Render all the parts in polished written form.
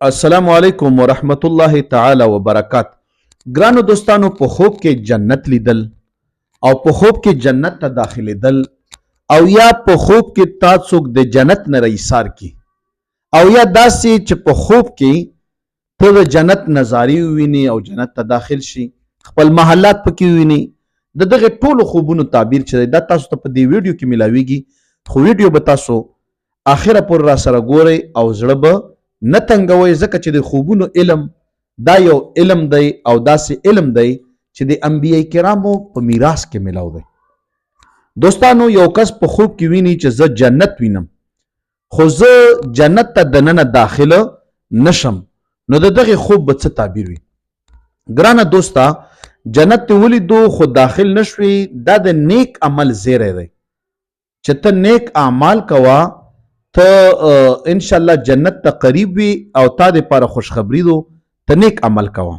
السلام علیکم ورحمت الله تعالی وبرکات. ګرانو دوستانو، په خوب کې جنت لیدل او په خوب کې جنت ته داخليدل او یا په خوب کې تاسو د جنت نه ایثار کی او یا داسې چې په خوب کې ته د جنت نظاری ویني او جنت ته داخل شي، خپل محلات پکې ویني. د دغه ټولو خوبونو تعبیر چې دا تاسو ته په دې ویډیو کې ملاويږي، خو ویډیو به تاسو اخره پر را سره ګورئ او زړه به نه تنګوي، ځکه چې د خوبونو علم دا یو علم دی او داسې علم دی چې د انبیاء کرامو په میراث کې ملاو دی. دوستانو، یو کس په خوب کې ویني چې زه جنت وینم خو زه جنت ته دننه داخله نشم، نو د دغه خوب به څه تعبیر وي؟ ګرانه دوستا، جنت ته ولیدو خو داخل نشوي، دا د نیک عمل زیری دی چې ته نیک اعمال کوه، ته ان شاء الله جنت ته قریب وي او تا د پاره خوشخبری دو، ته نیک عمل کوه.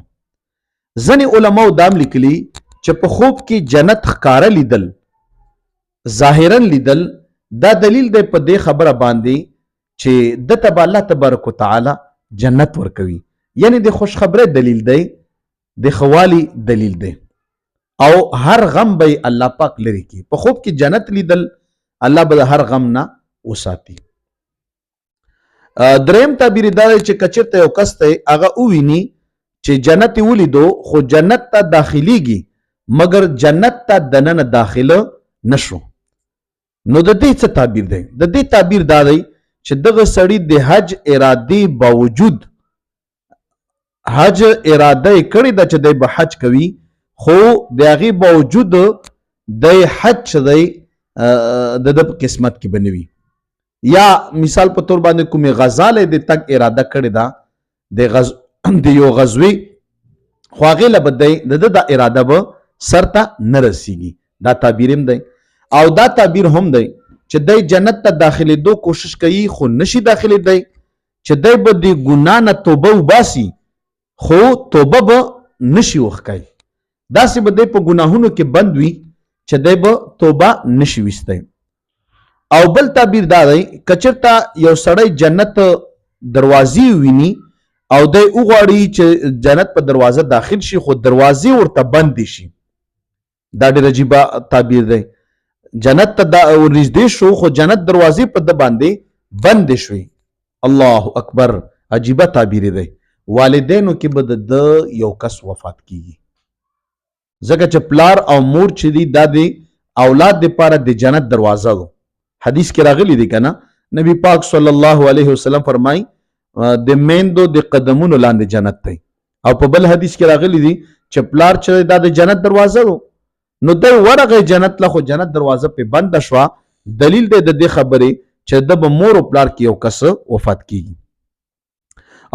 ځنې علماء دام لیکلي چې په خوب کې جنت ښکاره لیدل، ظاهرا لیدل، دا دلیل دی په دې خبره باندې چې د تبع الله تبارک وتعالی جنت ورکوي، یعنی د خوشخبری دلیل دی، د خوالي دلیل دی او هر غم به الله پاک لري کی. په خوب کې جنت لیدل الله به هر غم نه وساتي. دریم تعبیر دا دی چې کچرته یو کس ته هغه وویني چې جنت ولیدو خو جنت ته داخليږي مګر جنت ته دننه داخله نشو، نو د دې څه تعبیر دی؟ د دې تعبیر دا دی چې دغه سړی د حج ارادي باوجود حج اراده کړی دا چې د حج کوي، خو د هغې باوجود د حج دی د قسمت کې بنوي، یا مثال په تور باندې کومې غزاله د تک اراده کړې ده د یو غزوی، خو هغې له به د اراده به سر ته نه رسیږي. دا تعبیر هم دی او دا تعبیر هم دی چې دی جنت ته داخلېدو کوشش کوي خو نشي داخلېدی، چې دی به د ګناه نه توبه وباسي خو توبه به نشي وښکای، داسې به دی په ګناهونو کې بند وي چې دی به توبه نشي ویستی. او بل تعبیر دا دی کچرته یو سړی جنت دروازې ویني او دی وغواړي چې جنت په دروازه داخل شي خو دروازې ورته بند شي، دا ډېر عجیبه تعبیر دی. جنت ته نږدې شو خو جنت دروازې په ده باندې بند شوي. الله اکبر، عجیبه تعبیر دی. والدینو کې به د یو کس وفات کیږي، ځکه چې پلار او مور چې دي دا د اولاد دپاره د جنت دروازه ده. حدیث کې راغلی دی کنه، نبی پاک صلی الله علیه وسلم فرمای د میندو د قدمونو لاندې جنت دی، او په بل حدیث کې راغلی دی چې پلار چې دا د جنت دروازه ده، نو دی ورغی جنت له، خو جنت دروازه په بند شوه. دلیل دی د دې خبرې چې د به مور او پلار کې یو کس وفات کیږي.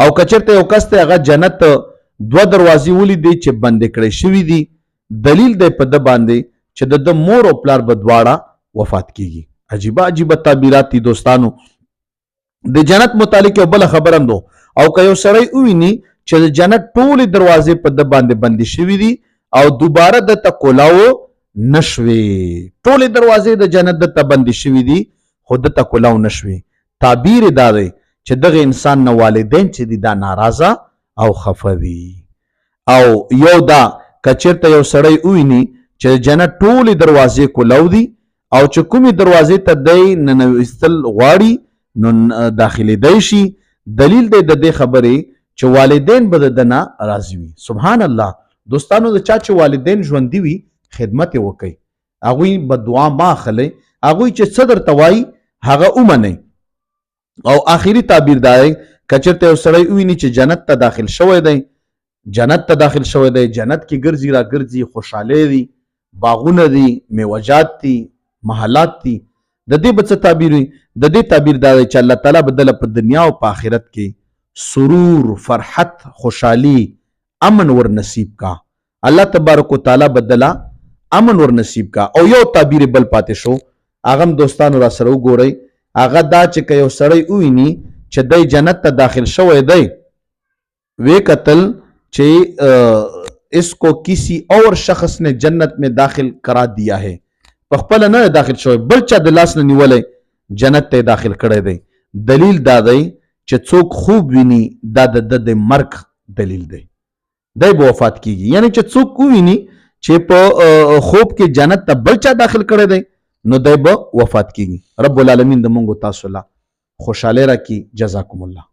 او کچرته یو کس ته هغه جنت دوه دروازې ولیدي چې بندې کړې شوي دي، دلیل دی په ده باندې چې د مور او پلار به دواړه وفات کیږي. عجیبه عجیبه تعبیرات دي دوستانو. د جنت متعلق یو بل خبر هم دو، او که یو سړی وویني چې د جنت ټولې دروازې په ده باندې بندې شوي دي او دوباره دته کولاو نشوي، ټولې دروازې د جنت دته بندې شوي دي خو دته کولاو نشوي، تعبیر دا دی چې دغه انسان نه والدین چې دي دا ناراضه او خفه دي. او یو دا کچرته یو سړی وویني چې جنت ټولې دروازې کولاو دي او چې کومې دروازې ته دی ننویستل غواړي نو داخلېدی شي، دلیل دی د دې خبرې چې والدین به د ده نه راضي وي. سبحان الله. دوستانو، د چا چې والدین ژوندي وي خدمت یې وکئ، هغوی به دعا ما اخلئ، هغوی چې څه درته وایي هغه ومنئ. او آخري تعبیر دا دی کچرته یو سړی وویني چې جنت ته داخل شوی دی، جنت ته داخل شوی دی، جنت کې ګرځي را ګرځي، خوشحالۍ دي، باغونه دي، میوجات دي، محلات دي، د دې به څه تعبیر وي؟ د دې تعبیر دا دی چې الله تعالی به دله په دنیا او په آخرت کې سرور، فرحت، خوشحالي، امن ور نصیب کا. الله تبارک وتعالی به دله امن ور نصیب کا. او یو تعبیر بل پاتې شو، هغه هم دوستانو را سره وګورئ. هغه دا چې که یو سړی وویني چې دی جنت ته داخل شوی دی، وی کتل چې اس کو کسی اور شخص نے جنت میں داخل کرا دیا ہے، په خپل نه داخل شوی، بل چا د لاس نه نیولې جنت ته داخل کړی دی. دلیل دا دی چې څوک خوب ویني دا د مرګ دلیل دی، دی به وفات کیږي. یعنی چې څوک وویني چې په خوب کې جنت ته بل چا داخل کړی دی نو دی به وفات کیږي. رب العالمین د مونږ تاسو له خوشحاله راکړي. جزاکم الله.